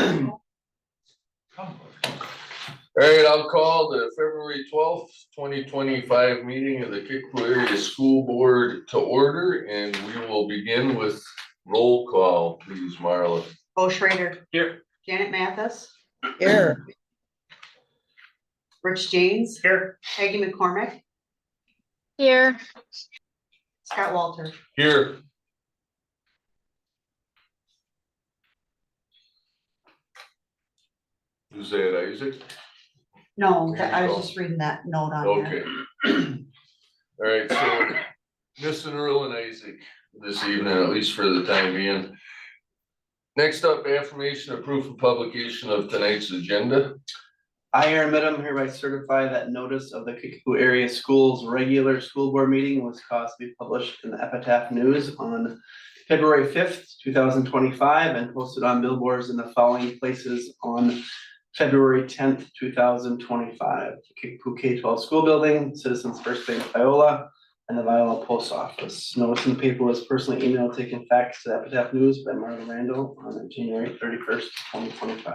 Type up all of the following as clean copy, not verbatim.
All right, I'll call the February 12th, 2025 meeting of the Kickapoo Area School Board to order, and we will begin with roll call, please, Marla. Bo Schrader. Here. Janet Mathis. Here. Rich James. Here. Peggy McCormick. Here. Scott Walter. Here. Who's that, Isaac? No, I was just reading that note on there. Okay. All right, so missing Earl and Isaac this evening, at least for the time being. Next up, affirmation of proof of publication of tonight's agenda. I, Aaron Midham, hereby certify that notice of the Kickapoo Area Schools regular school board meeting was caused to be published in the Epitaph News on February 5th, 2025, and posted on billboards in the following places on February 10th, 2025. Kickapoo K-12 School Building, Citizens First Bank Viola, and the Viola Post Office. Notice in the paper was personally emailed taken fax to the Epitaph News by Marla Randall on January 31st, 2025.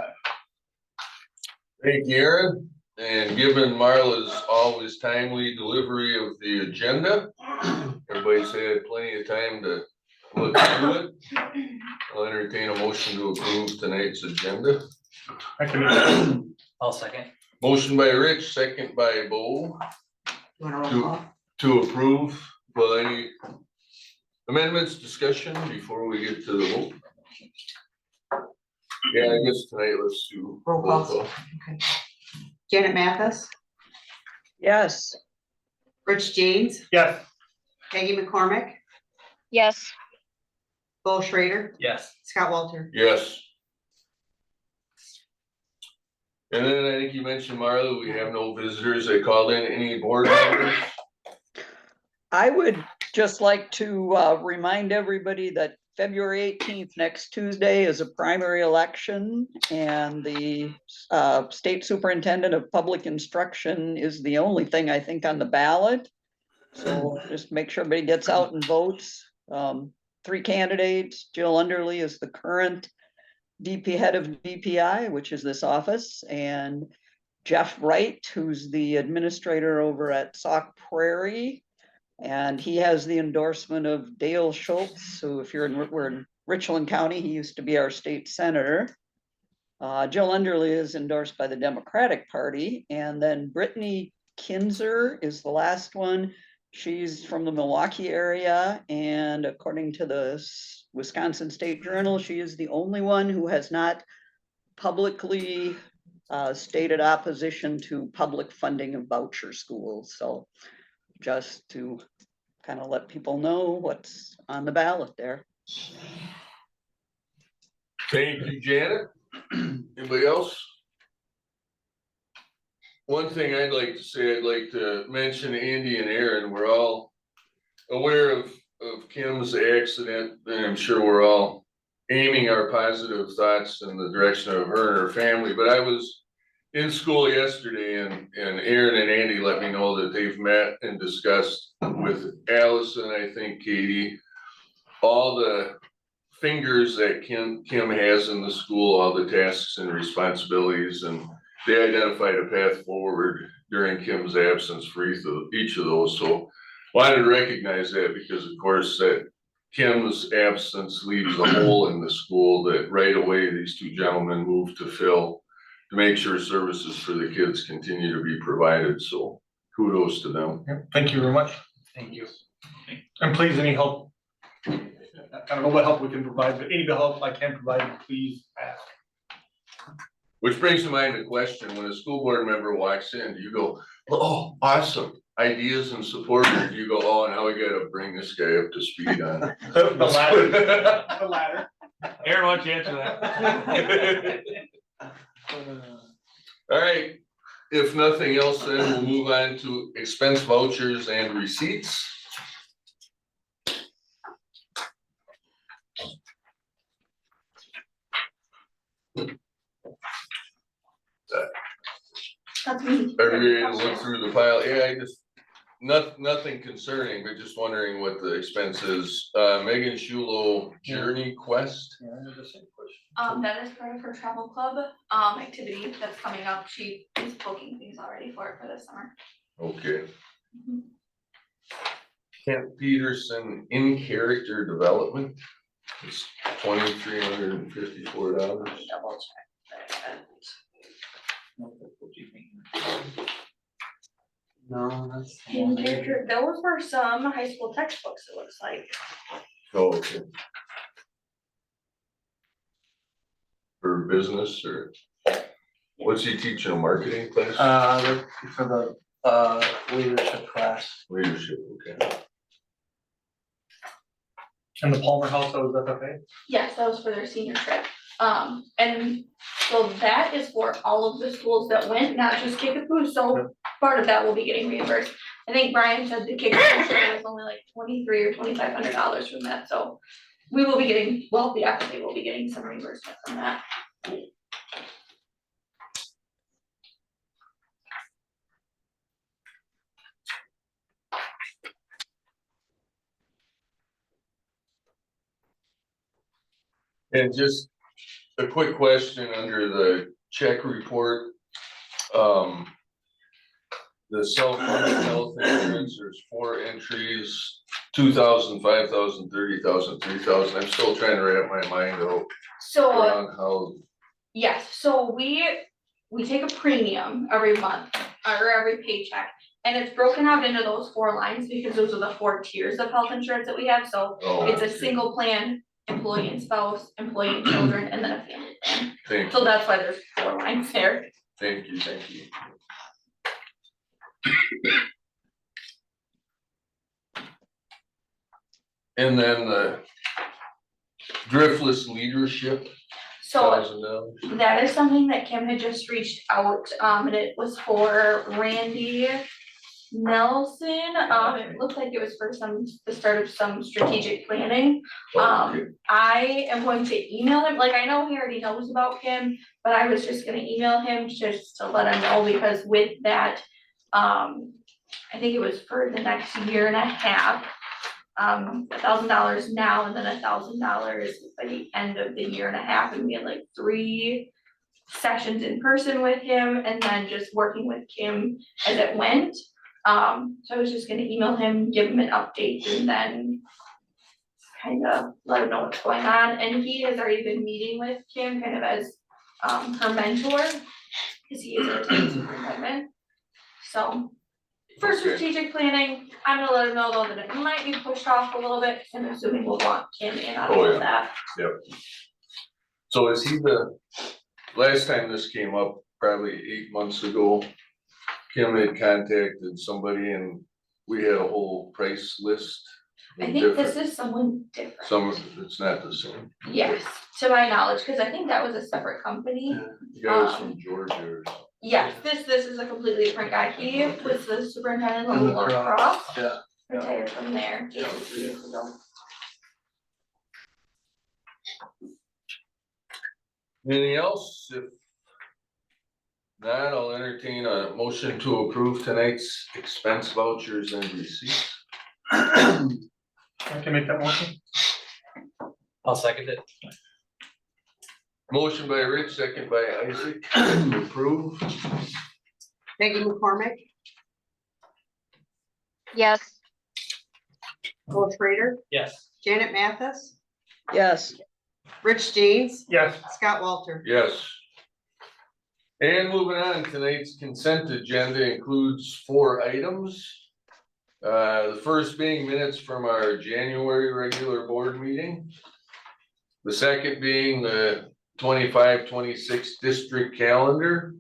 Thank you, Aaron. And given Marla's always timely delivery of the agenda, everybody's had plenty of time to look through it. I'll entertain a motion to approve tonight's agenda. I'll second. Motion by Rich, second by Bo You want to roll call? to approve. Well, any amendments, discussion before we get to the vote? Yeah, I guess tonight let's do Roll call. Okay. Janet Mathis. Yes. Rich James. Yes. Peggy McCormick. Yes. Bo Schrader. Yes. Scott Walter. Yes. And then I think you mentioned, Marla, we have no visitors. I called in. Any board members? I would just like to remind everybody that February 18th, next Tuesday, is a primary election, and the state superintendent of public instruction is the only thing I think on the ballot. So just make sure everybody gets out and votes. 3 candidates. Jill Underly is the current head of DPI, which is this office, and Jeff Wright, who's the administrator over at Sauk Prairie. And he has the endorsement of Dale Schultz, who if we're in Richland County, he used to be our state senator. Jill Underly is endorsed by the Democratic Party. And then Brittany Kinzer is the last one. She's from the Milwaukee area. And according to the Wisconsin State Journal, she is the only one who has not publicly stated opposition to public funding of voucher schools. So just to kind of let people know what's on the ballot there. Thank you, Janet. Anybody else? One thing I'd like to say, I'd like to mention Andy and Aaron. We're all aware of Kim's accident, and I'm sure we're all aiming our positive thoughts in the direction of her and her family. But I was in school yesterday, and Aaron and Andy let me know that they've met and discussed with Allison, I think Katie, all the fingers that Kim has in the school, all the tasks and responsibilities, and they identified a path forward during Kim's absence for each of those. So wanted to recognize that, because of course that Kim's absence leaves a hole in the school that right away these two gentlemen moved to fill, to make sure services for the kids continue to be provided. So kudos to them. Yeah, thank you very much. Thank you. And please, any help, I don't know what help we can provide, but any help I can provide, please ask. Which brings to mind a question: when a school board member walks in, do you go, "Oh, awesome ideas and support," or do you go, "Oh, now we gotta bring this guy up to speed on The latter, the latter. Aaron, why don't you answer that? All right, if nothing else, then we'll move on to expense vouchers and receipts. That's me. Are you ready to look through the pile? Yeah, I just, nothing concerning, but just wondering what the expense is. Megan Shulo Journey Quest. Yeah, I had the same question. That is part of her travel club, activity that's coming up. She is booking things already for it for this summer. Okay. Kent Peterson in character development. It's $2,354. Double check that. No, that's. In character, those were some high school textbooks, it looks like. Oh, okay. For business or what's he teaching, a marketing class? For the leadership class. Leadership, okay. And the Palmer House, that was FFA? Yes, that was for their senior trip. And so that is for all of the schools that went, not just Kickapoo, so part of that will be getting reimbursed. I think Brian said the Kickapoo trip was only like $2,300 or $2,500 from that, so we will be getting, well, the FFA will be getting some reimbursement from that. And just a quick question under the check report. The self-funded health insurance, there's 4 entries, 2,000, 5,000, 30,000, 3,000. I'm still trying to wrap my mind So, around how, yes, so we take a premium every month or every paycheck. And it's broken out into those 4 lines because those are the 4 tiers of health insurance that we have, so oh, it's a okay. single plan, employee and spouse, employee and children, and then a family plan. Thank So you, that's why there's 4 lines there. thank you, thank you. And then the driftless leadership, So $1,000. that is something that Kim had just reached out, and it was for Randy Nelson. It looked like it was for the start of some strategic planning. Oh, okay. I am going to email him, like I know he already knows about Kim, but I was just gonna email him just to let him know, because with that, I think it was for the next year and a half. $1,000 now and then $1,000 by the end of the year and a half, and we had like 3 sessions in person with him and then just working with Kim as it went. So I was just gonna email him, give him an update, and then kind of let him know what's going on. And he has already been meeting with Kim kind of as her mentor, because he is a team superintendent. So for Okay. strategic planning, I'm gonna let him know though that it might be pushed off a little bit, 'cause I'm assuming we'll want Kim in on Oh, all yeah. of that. So is he last time this came up, probably 8 months ago, Kim had contacted somebody and we had a whole price list. I of think this different- is someone different. Some of it's not the same. Yes, to my knowledge, because I think that was a separate company. You guys from Georgia or something. Yes, this is a completely different guy. He was the superintendent of And La lacrosse, Crosse, yeah. retired from there 2 years ago. Anything else? If not, I'll entertain a motion to approve tonight's expense vouchers and receipts. I can make that motion. I'll second it. Motion by Rich, second by Isaac, to approve. Peggy McCormick, Yes. Cole Schrader, Yes. Janet Mathis, Yes, Rich James, Yes. Scott Walter. Yes. And moving on, tonight's consent agenda includes 4 items. The first being minutes from our January regular board meeting. The second being the 25-26 district calendar.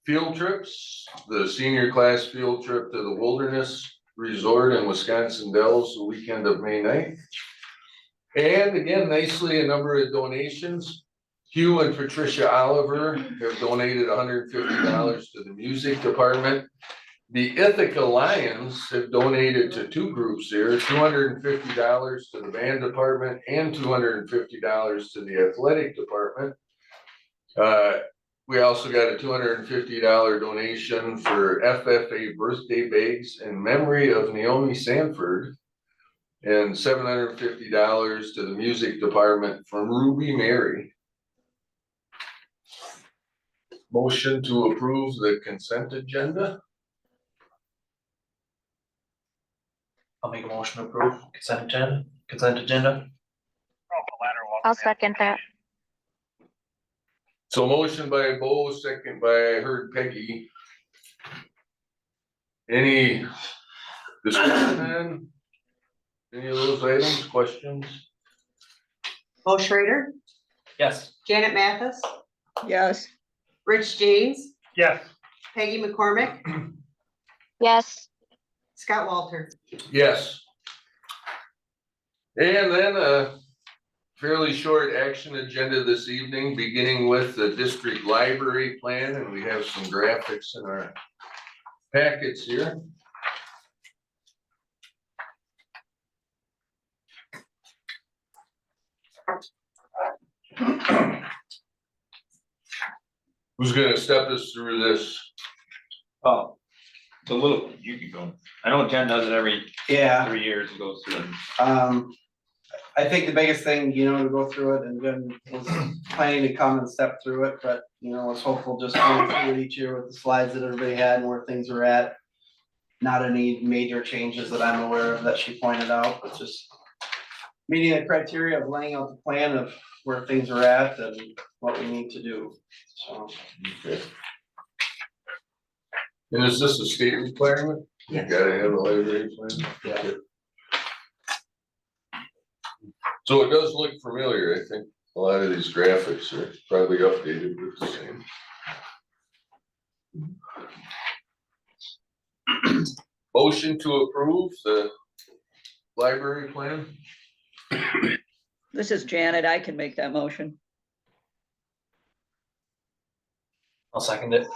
Field trips, the senior class field trip to the Wilderness Resort in Wisconsin Dells the weekend of May 9th. And again, nicely, a number of donations. Hugh and Patricia Oliver have donated $150 to the music department. The Ithaca Lions have donated to 2 groups here, $250 to the band department and $250 to the athletic department. We also got a $250 donation for FFA birthday bags in memory of Naomi Sanford, and $750 to the music department from Ruby Mary. Motion to approve the consent agenda? I'll make a motion to approve consent agenda. I'll second that. So motion by Bo, second by, I heard Peggy. Any discussion on any of those items, questions? Bo Schrader, Yes. Janet Mathis, yes, Rich James, Yes, Peggy McCormick, Yes, Scott Walter. Yes. And then a fairly short action agenda this evening, beginning with the district library plan, and we have some graphics in our packets here. Who's gonna step us through this? Oh, the little, you can go. I know Jen does it every Yeah, 3 years, it goes through. I think the biggest thing, to go through it, and Jen was planning to come and step through it, but, I was hopeful just going through it each year with the slides that everybody had and where things were at. Not any major changes that I'm aware of that she pointed out, but just meeting the criteria of laying out the plan of where things are at and what we need to do, so. Okay. And is this a state requirement? You Yes. gotta have a library plan? Yeah. Okay. So it does look familiar, I think a lot of these graphics are probably updated with the same. Motion to approve the library plan? this is Janet, I can make that motion. I'll second it.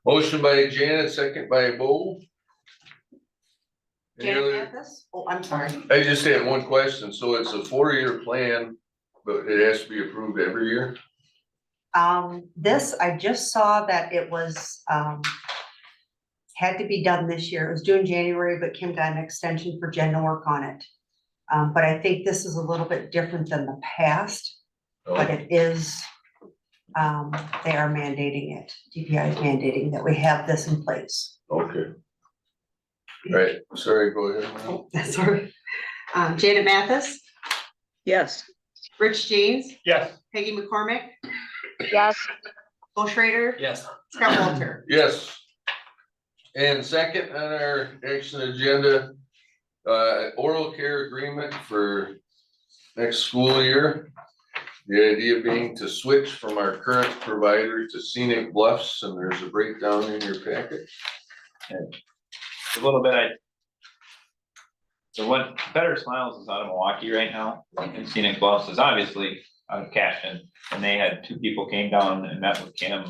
Motion by Janet, second by Bo. Any Janet other- Mathis? Oh, I'm sorry. I just had one question, so it's a 4-year plan, but it has to be approved every year? This, I just saw that it was, had to be done this year. It was due in January, but Kim got an extension for Jen to work on it. But I think this is a little bit different than the past, but it is, they are mandating it. DPI is mandating that we have this in place. Okay. Right, sorry, go ahead. Oh, sorry. Janet Mathis, Yes, Rich James, yes, Peggy McCormick, yes, Bo Schrader, Yes. Scott Walter. Yes. And second on our action agenda, oral care agreement for next school year. The idea being to switch from our current provider to Scenic Bluffs, and there's a breakdown in your packet. A little bit, so what Better Smiles is out of Milwaukee right now, and Scenic Bluffs is obviously out of Caston. And they had 2 people came down and met with Kim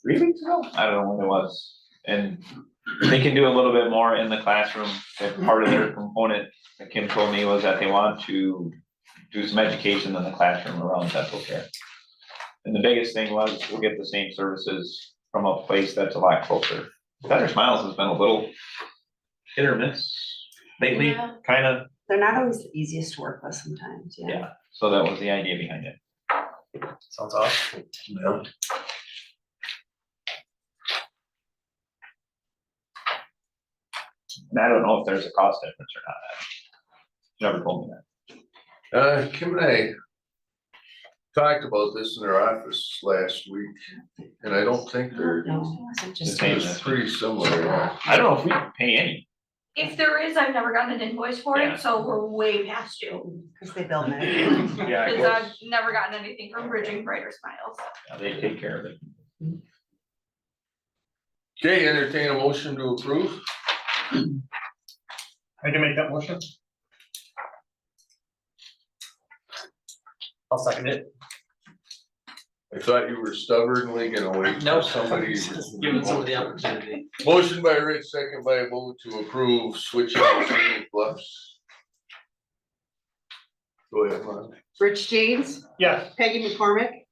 3 weeks ago, I don't know when it was. And they can do a little bit more in the classroom, that part of their component that Kim told me was that they want to do some education in the classroom around dental care. And the biggest thing was, we'll get the same services from a place that's a lot closer. Better Smiles has been a little hit or miss lately, Yeah. kind of, They're not always the easiest to work with sometimes, yeah. yeah, so that was the idea behind it. Sounds awesome. Yeah. And I don't know if there's a cost difference or not. You never told me that. Kim and I talked about this in our office last week, and I don't think they're, No, it wasn't just. The same. it's pretty similar, yeah. I don't know if we can pay any. if there is, I've never gotten an invoice for Yeah. it, so we're way past due. Cause they build it. Yeah, Cause I've never gotten anything from Bridging Brighter Smiles. They take care of it. Okay, entertain a motion to approve. I can make that motion. I'll second it. I thought you were stubbornly gonna wait No, for somebody. Giving somebody the opportunity. Motion by Rich, second by Bo to approve switching to Scenic Bluffs. Go ahead, Lon. Rich James, Yes, Peggy McCormick,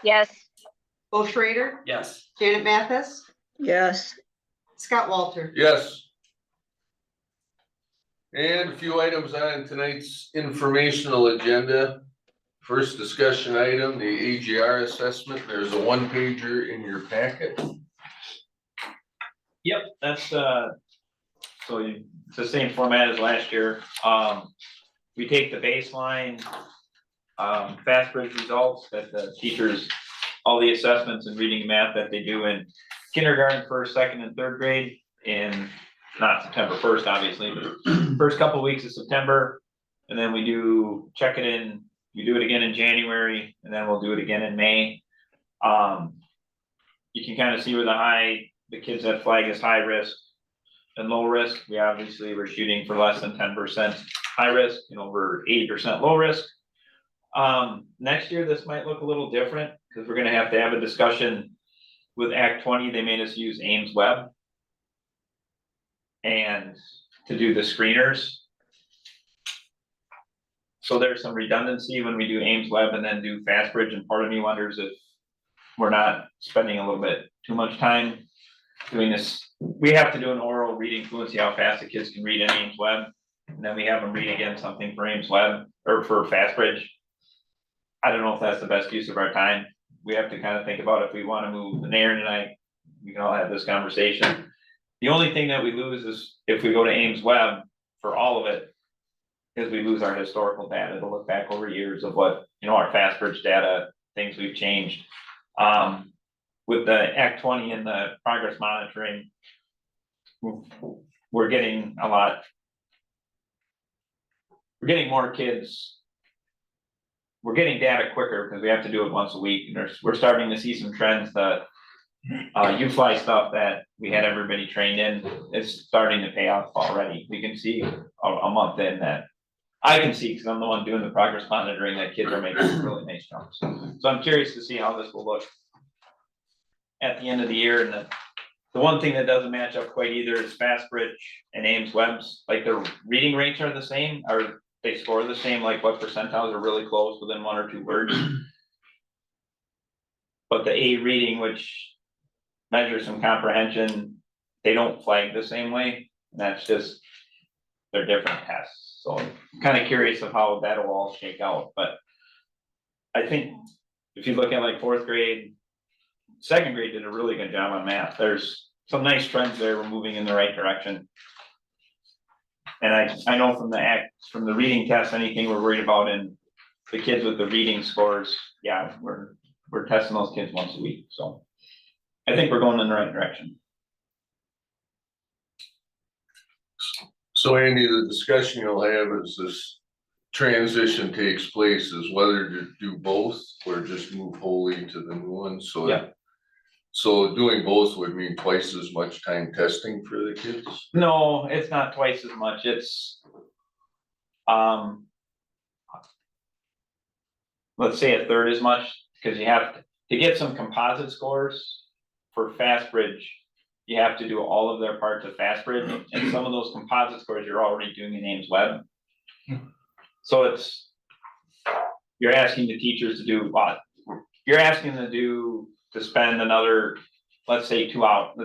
yes, Bo Schrader, Yes. Janet Mathis, yes, Scott Walter. Yes. And a few items on tonight's informational agenda. First discussion item, the AGR assessment. There's a one pager in your packet. Yep, that's, it's the same format as last year. We take the baseline, FastBridge results that the teachers, all the assessments in reading and math that they do in kindergarten, first, second, and third grade in, not September first, obviously, but first couple weeks of September. And then we do, check it in, we do it again in January, and then we'll do it again in May. You can kind of see where the kids that flag as high risk and low risk. We obviously were shooting for less than 10% high risk and over 80% low risk. Next year, this might look a little different because we're gonna have to have a discussion with Act 20. They made us use Ames Web and to do the screeners. So there's some redundancy when we do Ames Web and then do FastBridge, and part of me wonders if we're not spending a little bit too much time doing this. We have to do an oral reading fluency, how fast the kids can read in Ames Web. And then we have them read again something for Ames Web or for FastBridge. I don't know if that's the best use of our time. We have to kind of think about if we want to move, and Aaron and I, we can all have this conversation. The only thing that we lose is if we go to Ames Web for all of it, is we lose our historical data to look back over years of what, our FastBridge data, things we've changed. With the Act 20 and the progress monitoring, we're getting more kids. We're getting data quicker because we have to do it once a week, and we're starting to see some trends that U-Fly stuff that we had everybody trained in is starting to pay off already. We can see a month in that. I can see, because I'm the one doing the progress monitoring, that kids are making some really nice jumps. So I'm curious to see how this will look at the end of the year. And the one thing that doesn't match up quite either is FastBridge and Ames Web's, like their reading rates are the same, or they score the same, like what percentiles are really close within one or two words. But the A reading, which measures some comprehension, they don't flag the same way. And that's just, they're different tests. So I'm kind of curious of how that'll all shake out. But I think if you look at like fourth grade, second grade did a really good job on math. There's some nice trends there. We're moving in the right direction. And I know from the reading test, anything we're worried about in the kids with the reading scores, yeah, we're testing those kids once a week. So I think we're going in the right direction. So Andy, the discussion you'll have as this transition takes place is whether to do both or just move wholly to the new one, so. Yeah. So doing both would mean twice as much time testing for the kids? No, it's not twice as much. It's, let's say a third as much, because you have to get some composite scores for FastBridge. You have to do all of their parts of FastBridge, and some of those composite scores you're already doing in Ames Web. So you're asking the teachers to do what? You're asking them to spend another, let's say 2 hours.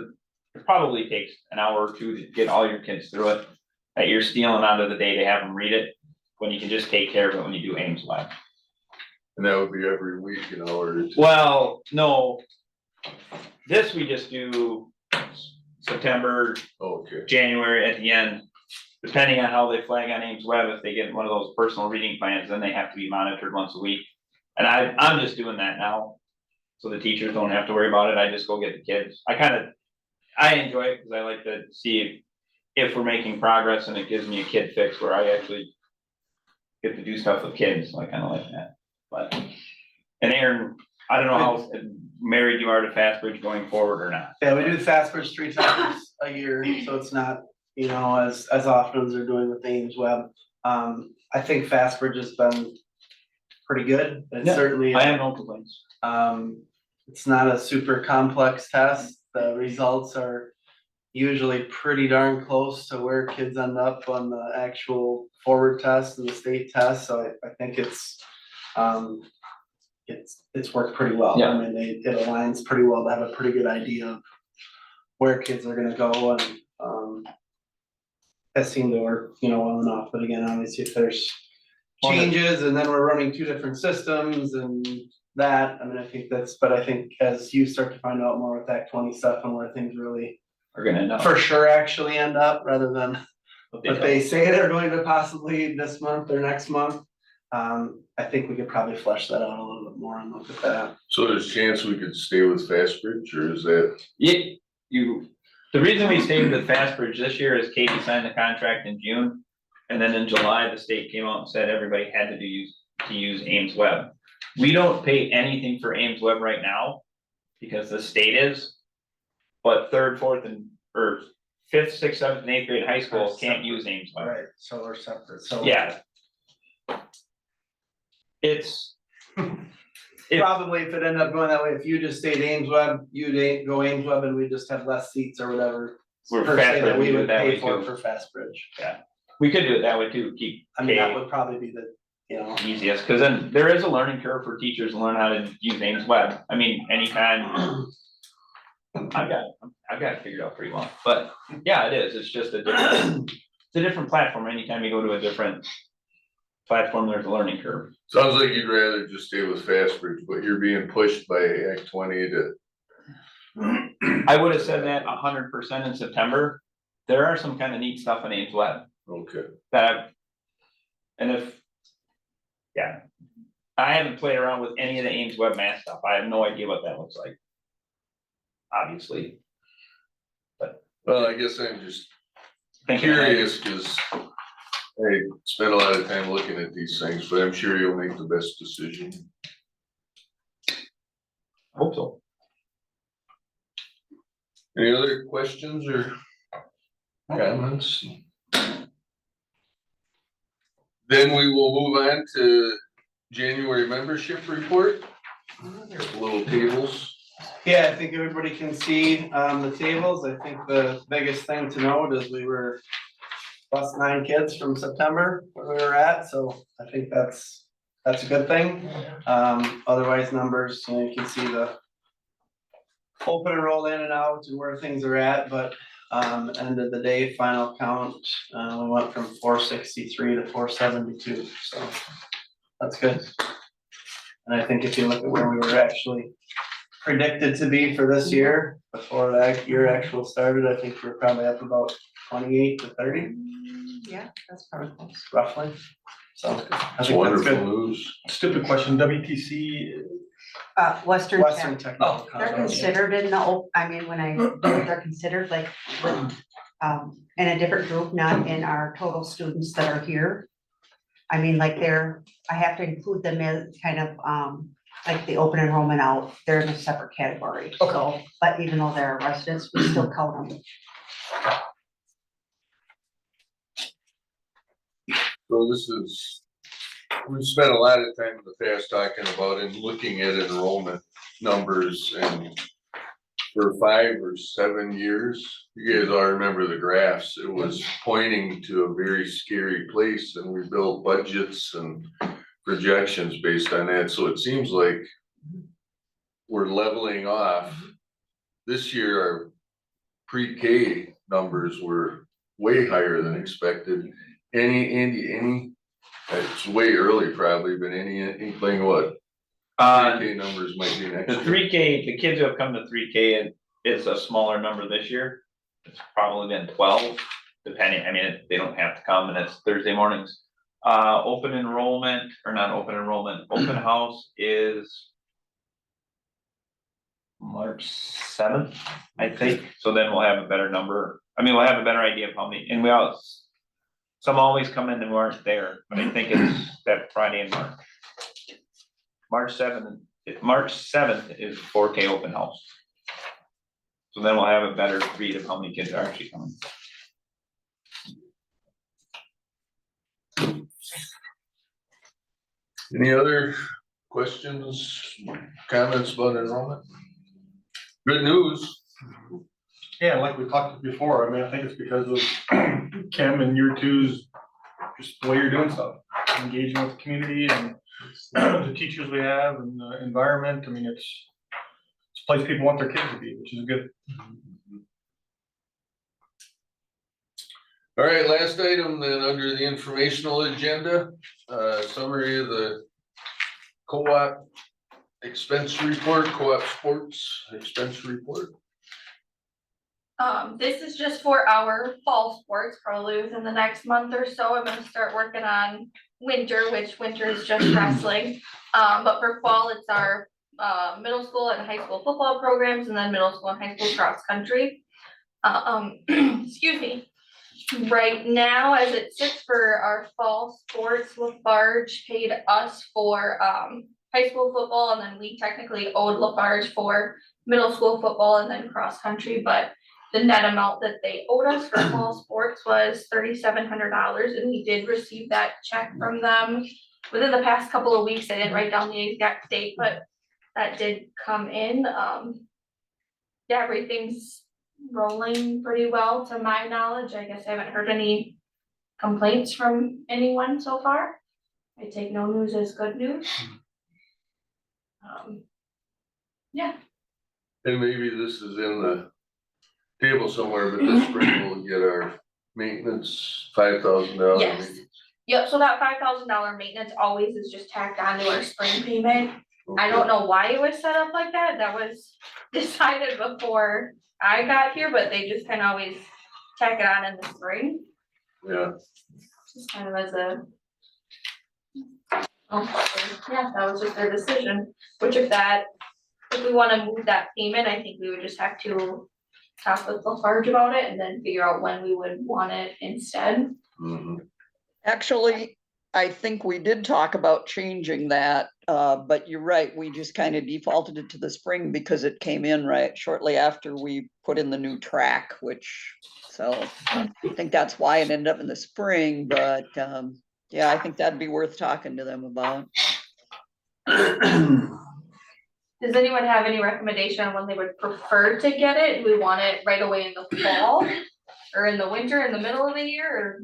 It probably takes an hour or two to get all your kids through it, that you're stealing out of the day to have them read it, when you can just take care of it when you do Ames Web. And that would be every week in order to. Well, no, this we just do September, Okay, January at the end, depending on how they flag on Ames Web. If they get one of those personal reading plans, then they have to be monitored once a week. And I'm just doing that now, so the teachers don't have to worry about it. I just go get the kids. I enjoy it because I like to see if we're making progress, and it gives me a kid fix where I actually get to do stuff with kids. So I kind of like that. But, and Aaron, I don't know how married you are to FastBridge going forward or not. Yeah, we do the FastBridge 3 times a year, so it's not, as often as they're doing with Ames Web. I think FastBridge has been pretty good. It's Yeah, certainly, I have no complaints. it's not a super complex test. The results are usually pretty darn close to where kids end up on the actual forward test and the state test. So I think it's worked pretty well. Yeah. I mean, it aligns pretty well to have a pretty good idea of where kids are gonna go, and has seemed to work, on and off, but again, obviously if there's Well, changes and then we're running two different systems and that, I mean, I think as you start to find out more with Act 20 stuff and where things really We're gonna know. for sure actually end up rather than what they say they're going to possibly this month or next month. I think we could probably flesh that out a little bit more and look at that. So there's a chance we could stay with Fastbridge, or is that, Yeah, the reason we stayed with Fastbridge this year is Katie signed the contract in June. And then in July, the state came out and said everybody had to use Ames Web. We don't pay anything for Ames Web right now because the state is. But third, fourth, or fifth, sixth, seventh, and eighth grade high school can't use Ames Web. Right, so we're separate, so. Yeah. It's. If- Probably if it ended up going that way, if you just stayed Ames Web, you'd go Ames Web and we just have less seats or whatever. We're Per se Fastbridge, that we we do it would that way pay for too. for Fastbridge. We could do it that way too, keep I mean, that K would probably be the, easiest, cause then there is a learning curve for teachers to learn how to use Ames Web. I mean, anytime. I've got it figured out pretty well, but yeah, it is, it's just it's a different platform. Anytime you go to a different platform, there's a learning curve. sounds like you'd rather just stay with Fastbridge, but you're being pushed by Act 20 to. I would have said that 100% in September. There are some kind of neat stuff in Ames Web Okay, yeah. I haven't played around with any of the Ames Web math stuff. I have no idea what that looks like. Obviously. well, I guess I'm just Thinking ahead. curious, cause I spent a lot of time looking at these things, but I'm sure you'll make the best decision. Hope so. Any other questions or comments? Then we will move on to January membership report. Little tables. Yeah, I think everybody can see the tables. I think the biggest thing to note is we were plus 9 kids from September where we were at, so I think that's a good thing. Otherwise numbers, you can see the open and roll in and out and where things are at, but end of the day, final count, we went from 463 to 472, so that's good. And I think if you look at where we were actually predicted to be for this year, before that year actual started, I think we're probably up about 28 to 30 Yeah, that's probably close. roughly. So I It's think that's wonderful good. news. Stupid question, WTC, Western Western Tech, Technical they're College. considered in the, I mean, when I, they're considered like, in a different group, not in our total students that are here. I mean, like I have to include them in kind of, like the open enrollment out, they're in a separate category. So, but even though they're residents, we still count them. So this is, we've spent a lot of time in the past talking about and looking at enrollment numbers, and for 5 or 7 years, you guys all remember the graphs, it was pointing to a very scary place, and we built budgets and projections based on that, so it seems like we're leveling off. This year, our pre-K numbers were way higher than expected. Andy, it's way early probably, but any inkling what pre-K numbers might be next The year? 3K, the kids who have come to 3K, it's a smaller number this year. It's probably been 12, depending, I mean, they don't have to come and it's Thursday mornings. Open enrollment, or not open enrollment, open house is March 7th, I think, so then we'll have a better number. I mean, we'll have a better idea of how many, and some always come in and weren't there, but I think it's that Friday in March. March 7th is 4K open house. So then we'll have a better read of how many kids are actually coming. Any other questions, comments about enrollment? Good news. yeah, like we talked before, I mean, I think it's because of Kim and year two's, just the way you're doing stuff, engaging with the community and the teachers we have and the environment, I mean, it's a place people want their kids to be, which is good. All right, last item then under the informational agenda, summary of the co-op expense report, co-op sports expense report. This is just for our fall sports, probably within the next month or so, I'm gonna start working on winter, which winter is just wrestling. But for fall, it's our, middle school and high school football programs, and then middle school and high school cross country. Excuse me. Right now, as it sits for our fall sports, Lafarge paid us for, high school football, and then we technically owed Lafarge for middle school football and then cross country, but the net amount that they owed us for fall sports was $3,700, and we did receive that check from them within the past couple of weeks. I didn't write down the exact date, but that did come in. Yeah, everything's rolling pretty well to my knowledge. I guess I haven't heard any complaints from anyone so far. I take no news as good news. Yeah. And maybe this is in the table somewhere, but this spring we'll get our maintenance $5,000. Yes. Yep, so that $5,000 maintenance always is just tacked onto our spring payment. I don't know why it was set up like that. That was decided before I got here, but they just kind of always tack it on in the spring, Yeah, just kind of as a. Oh, yeah, that was just their decision, which if we wanna move that payment, I think we would just have to talk with Lafarge about it and then figure out when we would want it instead. mhm. Actually, I think we did talk about changing that, but you're right, we just kind of defaulted it to the spring because it came in right shortly after we put in the new track, so I think that's why it ended up in the spring, but, yeah, I think that'd be worth talking to them about. Does anyone have any recommendation on when they would prefer to get it? Do we want it right away in the fall? Or in the winter, in the middle of the year, or?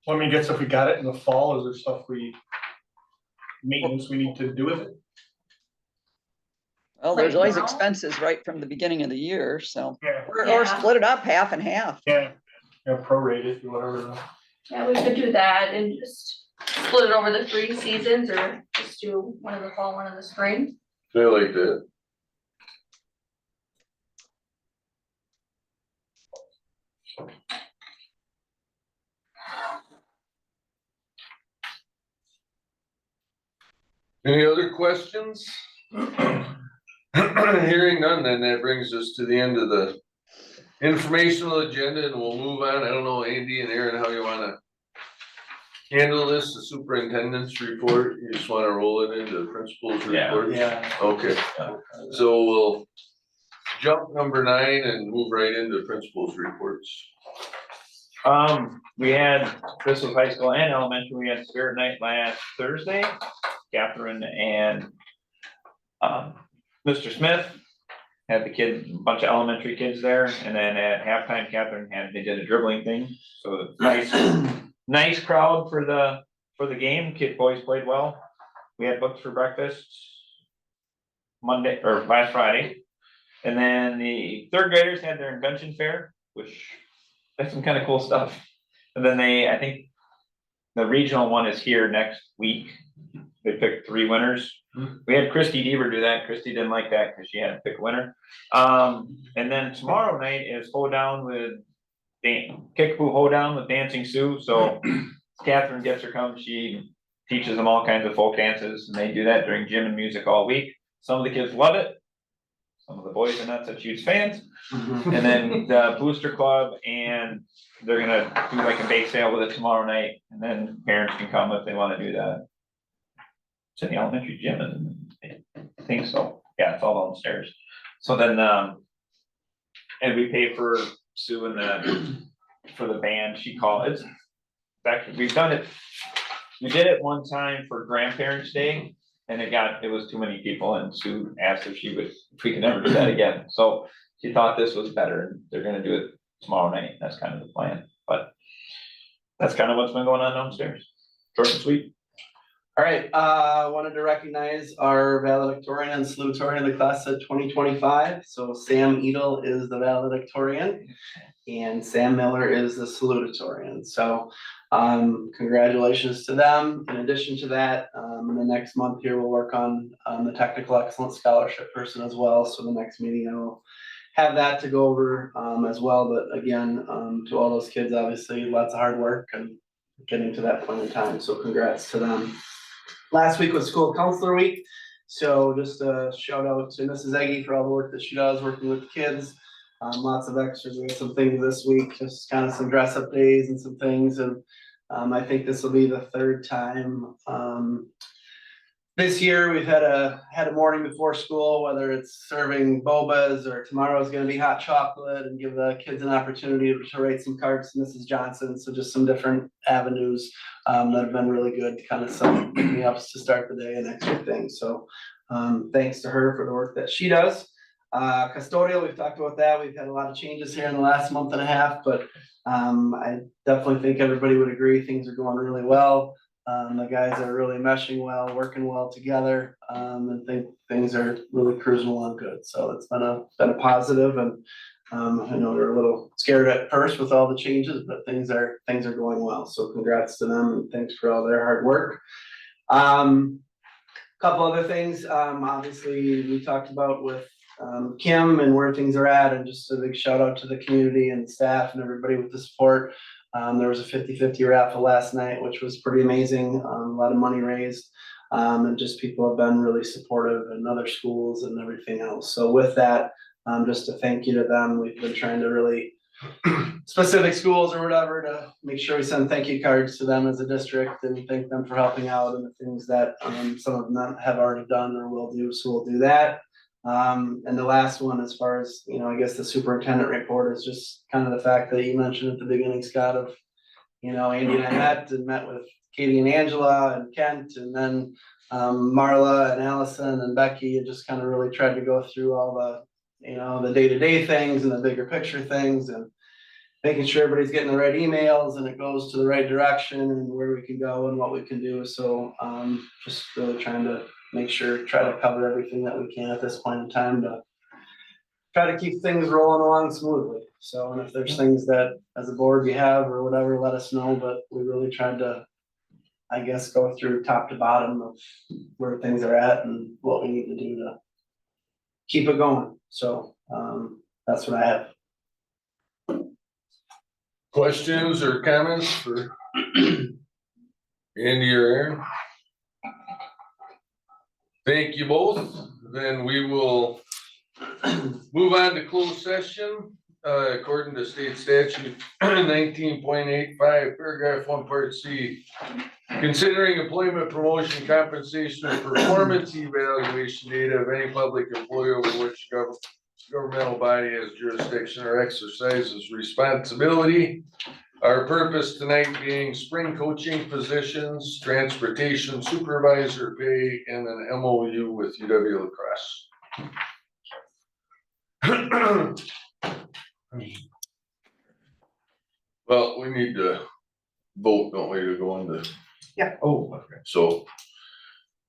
Well, I mean, I guess if we got it in the fall, is there stuff maintenance we need to do with it? Well, there's Right always now? expenses right from the beginning of the year, so, Yeah. or Yeah. split it up half and half. Yeah, prorate it or whatever. Yeah, we could do that and just split it over the 3 seasons, or just do one in the fall, one in the spring. I like that. Any other questions? Hearing none, then that brings us to the end of the informational agenda, and we'll move on. I don't know, Andy and Aaron, how you wanna handle this, the superintendent's report? You just wanna roll it into the principal's Yeah. report? Yeah. Okay, so we'll jump number 9 and move right into principal's reports. We had, this was high school and elementary, we had spirit night last Thursday. Catherine and, Mr. Smith had the kids, a bunch of elementary kids there, and then at halftime, Catherine they did a dribbling thing, so nice crowd for the game, boys played well. We had books for breakfast Monday, or last Friday, and then the 3rd graders had their invention fair, which, that's some kind of cool stuff. And then I think the regional one is here next week. They picked 3 winners. We had Christy Deaver do that. Christy didn't like that because she had to pick a winner. And then tomorrow night is Hoedown with Kickapoo Hoedown with Dancing Sue. So Catherine gets her come. She teaches them all kinds of folk dances, and they do that during gym and music all week. Some of the kids love it. Some of the boys are not such huge fans. And then the Booster Club, and they're gonna do like a bake sale with it tomorrow night, and then parents can come if they wanna do that. It's in the elementary gym, and I think so, yeah, it's all downstairs. So then, and we pay for Sue and for the band, it's actually, we did it one time for Grandparents' Day, and it was too many people, and Sue asked if we could never do that again. So she thought this was better, and they're gonna do it tomorrow night. That's kind of the plan, but that's kind of what's been going on downstairs. Short and sweet. All right, wanted to recognize our valedictorian and salutatorian of the class of 2025. So Sam Edel is the valedictorian and Sam Miller is the salutatorian. So congratulations to them. In addition to that, in the next month here, we'll work on the technical excellence scholarship person as well. So the next meeting, I will have that to go over as well. But again, to all those kids, obviously lots of hard work and getting to that point in time. So congrats to them. Last week was school counselor week. So just a shout out to Mrs. Eggy for all the work that she does working with the kids. Lots of extras. We had some things this week, just kind of some dress up days and some things. And I think this will be the third time this year we've had a morning before school, whether it's serving bobas or tomorrow's gonna be hot chocolate, and give the kids an opportunity to write some cards to Mrs. Johnson. So just some different avenues that have been really good, kind of some pick me ups to start the day and extra things. So thanks to her for the work that she does. Custodial, we've talked about that. We've had a lot of changes here in the last month and a half, but I definitely think everybody would agree things are going really well. The guys are really meshing well, working well together, and think things are really cruising along good. So it's been a positive, and I know they're a little scared at first with all the changes, but things are going well. So congrats to them and thanks for all their hard work. Couple other things, obviously we talked about with Kim and where things are at, and just a big shout out to the community and staff and everybody with the support. There was a 50-50 raffle last night, which was pretty amazing. A lot of money raised, and just people have been really supportive in other schools and everything else. So with that, just a thank you to them. We've been trying to really specific schools or whatever to make sure we send thank you cards to them as a district and thank them for helping out and the things that some of them have already done or will do. So we'll do that. And the last one, as far as, I guess the superintendent report is just kind of the fact that you mentioned at the beginning, Scott, of, Andy and I met with Katie and Angela and Kent, and then Marla and Allison and Becky, and just kind of really tried to go through all the, the day-to-day things and the bigger picture things, and making sure everybody's getting the right emails and it goes to the right direction and where we can go and what we can do. So just really trying to try to cover everything that we can at this point in time to try to keep things rolling along smoothly. So, and if there's things that as a board you have or whatever, let us know, but we really tried to, I guess, go through top to bottom of where things are at and what we need to do to keep it going. So that's what I have. Questions or comments for Andy or Aaron? Thank you both. Then we will move on to closed session. According to state statute 19.85, paragraph 1, part C. Considering employment, promotion, compensation, or performance evaluation data of any public employee over which governmental body has jurisdiction or exercises responsibility. Our purpose tonight being spring coaching positions, transportation supervisor pay, and an MOU with UW La Crosse. Well, we need to vote, don't we, to go into, Oh, okay. so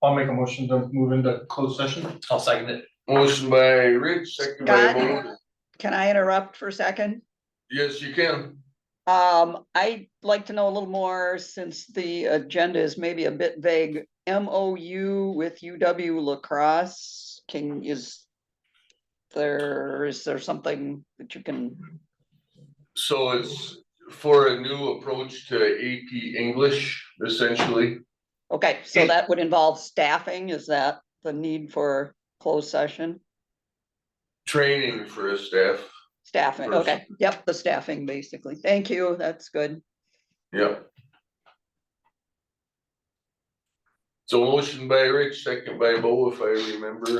I'll make a motion to move into closed session. I'll second it. motion by Rich, second by Scott? Bo. Can I interrupt for a second? Yes, you can. I'd like to know a little more, since the agenda is maybe a bit vague. MOU with UW La Crosse, is there something that you can? So it's for a new approach to AP English, essentially. Okay, so that would involve staffing, is that the need for closed session? Training for a staff. Staffing, Person. okay, yep, the staffing, basically, thank you, that's good. Yep. So motion by Rich, second by Bo, if I remember.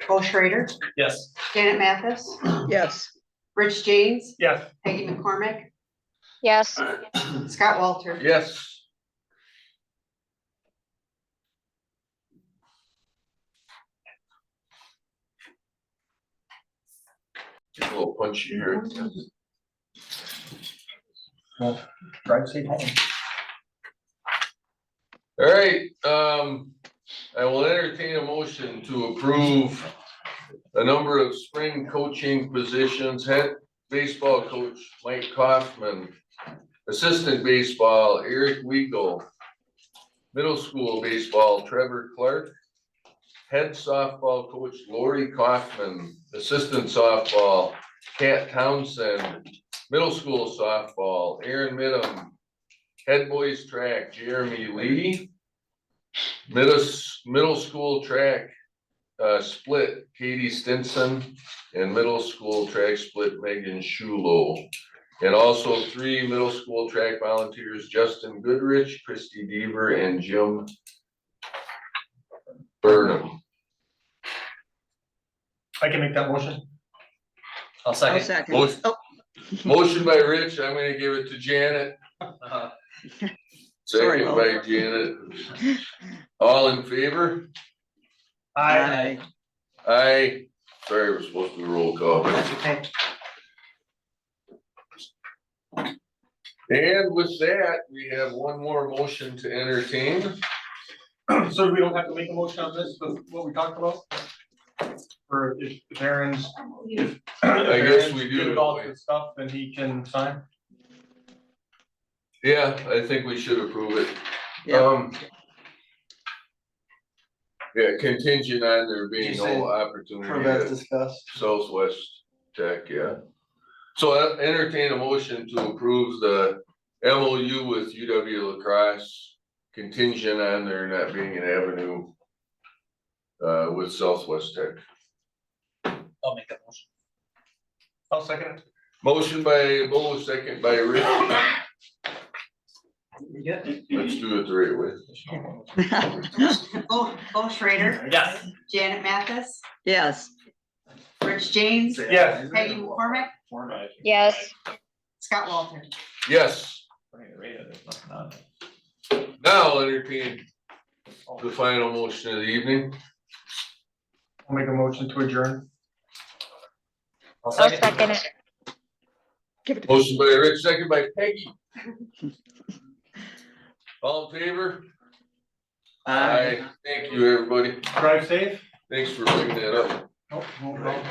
Bo Schrader, Yes. Janet Mathis, Yes, Rich James, Yes. Peggy McCormick, yes. Scott Walter. Yes. A little punchy here. Drive safe home. All right, I will entertain a motion to approve a number of spring coaching positions. Head baseball coach Mike Kaufman, assistant baseball Eric Weigel, middle school baseball Trevor Clark, head softball coach Lori Kaufman, assistant softball Kat Townsend, middle school softball Aaron Midham, head boys track Jeremy Lee, middle school track split Katie Stinson, and middle school track split Megan Shulo. And also 3 middle school track volunteers, Justin Goodrich, Christy Deaver, and Jim Burnham. I can make that motion. I'll I'll second. second. Motion. Oh, Motion by Rich, I'm gonna give it to Janet. Sorry, Second Bo. by Janet. All in favor? aye. Aye. Sorry, we're supposed to do roll call. Okay. And with that, we have one more motion to entertain. So we don't have to make a motion on this, but what we talked about? Or if Aaron's. I guess we do. Give it all the stuff, then he can sign. Yeah, I think we should approve it. Yeah. Yeah, contingent on there being Did you say no opportunity For that at discussed. Southwest Tech, yeah. So I entertain a motion to approve the MOU with UW La Crosse contingent on there not being an avenue with Southwest Tech. I'll make that motion. I'll second it. Motion by Bo, second by Rich. Yeah. Let's do it the right way. Bo Schrader, Yes. Janet Mathis, Yes, Rich James, Yes. Peggy McCormick, yes, Scott Walter. Yes, now I'll entertain the final motion of the evening. I'll make a motion to adjourn. I'll I'll second. second it. give it to Motion by Rich, second by Peggy. All in favor? Aye. Thank you, everybody. Drive safe. Thanks for bringing that up. Nope, no problem.